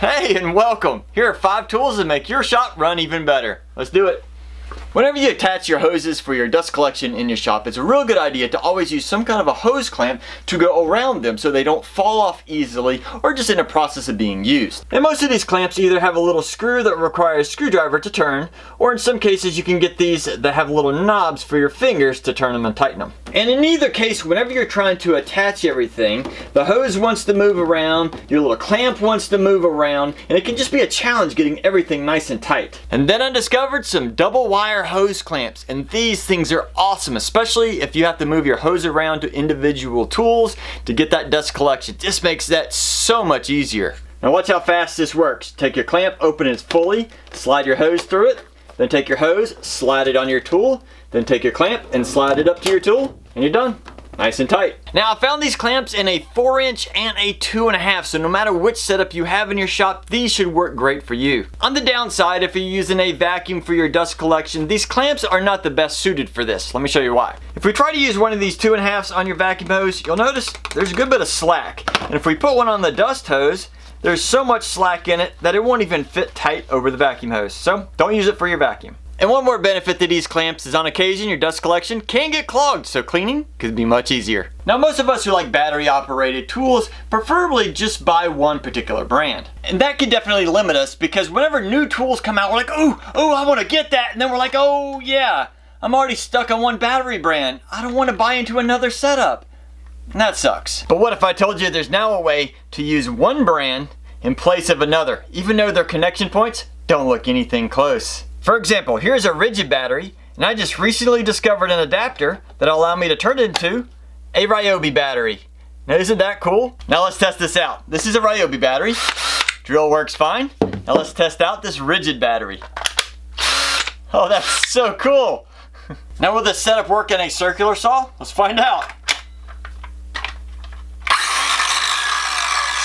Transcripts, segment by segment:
Hey, and welcome! Here are 5 tools that make your shop run even better. Let's do it! Whenever you attach your hoses for your dust collection in your shop, it's a real good idea to always use some kind of a hose clamp to go around them so they don't fall off easily or just in the process of being used. And most of these clamps either have a little screw that requires a screwdriver to turn, or in some cases you can get these that have little knobs for your fingers to turn them and tighten them. And in either case, whenever you're trying to attach everything, the hose wants to move around, your little clamp wants to move around, and it can just be a challenge getting everything nice and tight. And then I discovered some double wire hose clamps, and these things are awesome, especially if you have to move your hose around to individual tools to get that dust collection. This makes that so much easier. Now watch how fast this works. Take your clamp, open it fully, slide your hose through it, then take your hose, slide it on your tool, then take your clamp and slide it up to your tool, and you're done. Nice and tight. Now I found these clamps in a 4-inch and a 2.5, so no matter which setup you have in your shop, these should work great for you. On the downside, if you're using a vacuum for your dust collection, these clamps are not the best suited for this. Let me show you why. If we try to use one of these 2.5s on your vacuum hose, you'll notice there's a good bit of slack. And if we put one on the dust hose, there's so much slack in it that it won't even fit tight over the vacuum hose. So don't use it for your vacuum. And one more benefit to these clamps is on occasion your dust collection can get clogged, so cleaning could be much easier. Now most of us who like battery operated tools preferably just buy one particular brand. And that can definitely limit us because whenever new tools come out, we're like, oh, I want to get that. And then we're like, oh yeah, I'm already stuck on one battery brand. I don't want to buy into another setup. And that sucks. But what if I told you there's now a way to use one brand in place of another, even though their connection points don't look anything close? For example, here's a rigid battery, and I just recently discovered an adapter that'll allow me to turn it into a Ryobi battery. Now isn't that cool? Now let's test this out. This is a Ryobi battery. Drill works fine. Now let's test out this rigid battery. Oh, that's so cool. Now will this setup work in a circular saw? Let's find out.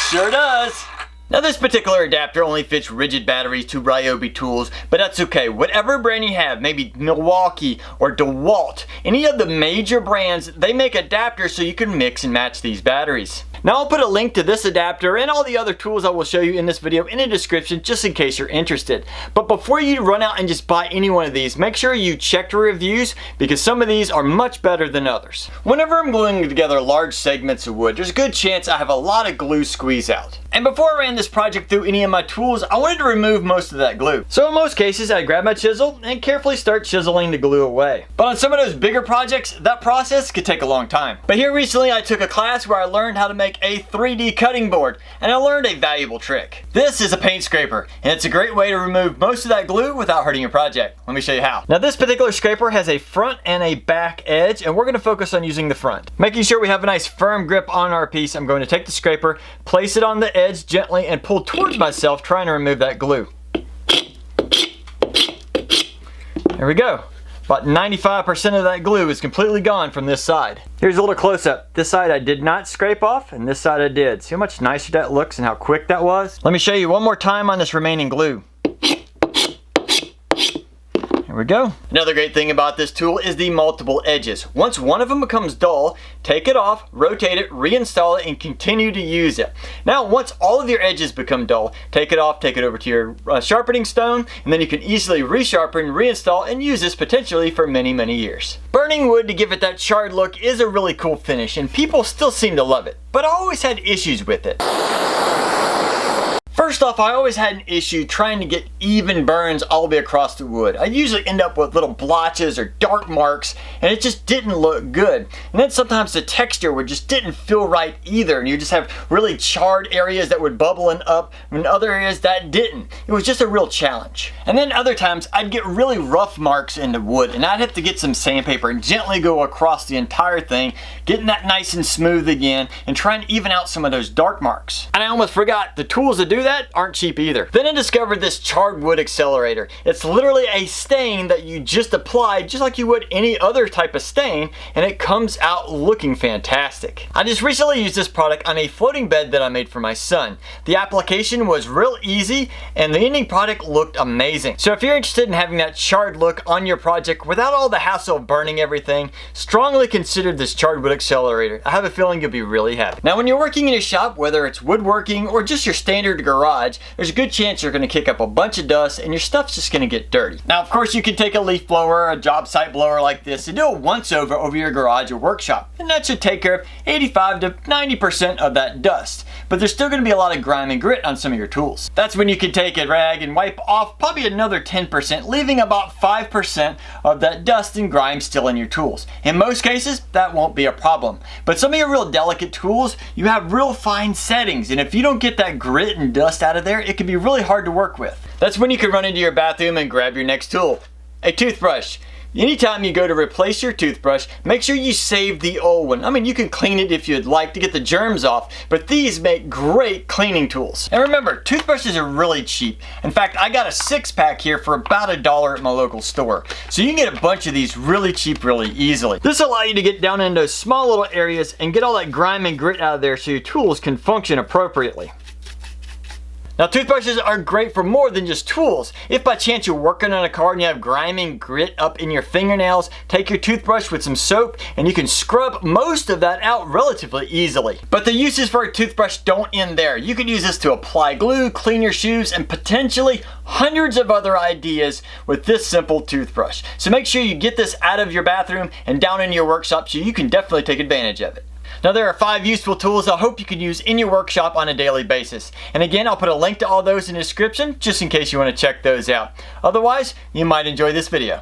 Sure does. Now this particular adapter only fits rigid batteries to Ryobi tools, but that's okay. Whatever brand you have, maybe Milwaukee or DeWalt, any of the major brands, they make adapters so you can mix and match these batteries. Now I'll put a link to this adapter and all the other tools I will show you in this video in the description just in case you're interested. But before you run out and just buy any one of these, make sure you check the reviews because some of these are much better than others. Whenever I'm gluing together large segments of wood, there's a good chance I have a lot of glue squeeze out. And before I ran this project through any of my tools, I wanted to remove most of that glue. So in most cases, I grab my chisel and carefully start chiseling the glue away. But on some of those bigger projects, that process could take a long time. But here recently, I took a class where I learned how to make a 3D cutting board, and I learned a valuable trick. This is a paint scraper, and it's a great way to remove most of that glue without hurting your project. Let me show you how. Now this particular scraper has a front and a back edge, and we're gonna focus on using the front. Making sure we have a nice firm grip on our piece, I'm going to take the scraper, place it on the edge gently, and pull towards myself, trying to remove that glue. There we go. About 95% of that glue is completely gone from this side. Here's a little close-up. This side I did not scrape off, and this side I did. See how much nicer that looks and how quick that was? Let me show you one more time on this remaining glue. There we go. Another great thing about this tool is the multiple edges. Once one of them becomes dull, take it off, rotate it, reinstall it, and continue to use it. Now, once all of your edges become dull, take it off, take it over to your sharpening stone, and then you can easily resharpen, reinstall, and use this potentially for many, many years. Burning wood to give it that charred look is a really cool finish, and people still seem to love it, but I always had issues with it. First off, I always had an issue trying to get even burns all the way across the wood. I usually end up with little blotches or dark marks, and it just didn't look good. And then sometimes the texture would just didn't feel right either, and you just have really charred areas that would bubble up, and other areas that didn't. It was just a real challenge. And then other times, I'd get really rough marks in the wood, and I'd have to get some sandpaper and gently go across the entire thing, getting that nice and smooth again, and trying to even out some of those dark marks. And I almost forgot, the tools to do that aren't cheap either. Then I discovered this charred wood accelerator. It's literally a stain that you just apply just like you would any other type of stain, and it comes out looking fantastic. I just recently used this product on a floating bed that I made for my son. The application was real easy and the ending product looked amazing. So if you're interested in having that charred look on your project without all the hassle of burning everything, strongly consider this charred wood accelerator. I have a feeling you'll be really happy. Now when you're working in your shop, whether it's woodworking or just your standard garage garage, there's a good chance you're going to kick up a bunch of dust and your stuff's just going to get dirty. Now, of course, you can take a leaf blower or a job site blower like this and do a once over your garage or workshop, and that should take care of 85 to 90% of that dust. But there's still going to be a lot of grime and grit on some of your tools. That's when you can take a rag and wipe off probably another 10%, leaving about 5% of that dust and grime still in your tools. In most cases, that won't be a problem. But some of your real delicate tools, you have real fine settings, and if you don't get that grit and dust out of there, it can be really hard to work with. That's when you can run into your bathroom and grab your next tool, a toothbrush. Anytime you go to replace your toothbrush, make sure you save the old one. I mean, you can clean it if you'd like to get the germs off, but these make great cleaning tools. And remember, toothbrushes are really cheap. In fact, I got a 6-pack here for about $1 at my local store. So you can get a bunch of these really cheap, really easily. This will allow you to get down into those small little areas and get all that grime and grit out of there so your tools can function appropriately. Now, toothbrushes are great for more than just tools. If by chance you're working on a car and you have grime and grit up in your fingernails, take your toothbrush with some soap and you can scrub most of that out relatively easily. But the uses for a toothbrush don't end there. You can use this to apply glue, clean your shoes, and potentially hundreds of other ideas with this simple toothbrush. So make sure you get this out of your bathroom and down in your workshop so you can definitely take advantage of it. Now, there are 5 useful tools I hope you can use in your workshop on a daily basis. And again, I'll put a link to all those in the description just in case you want to check those out. Otherwise, you might enjoy this video.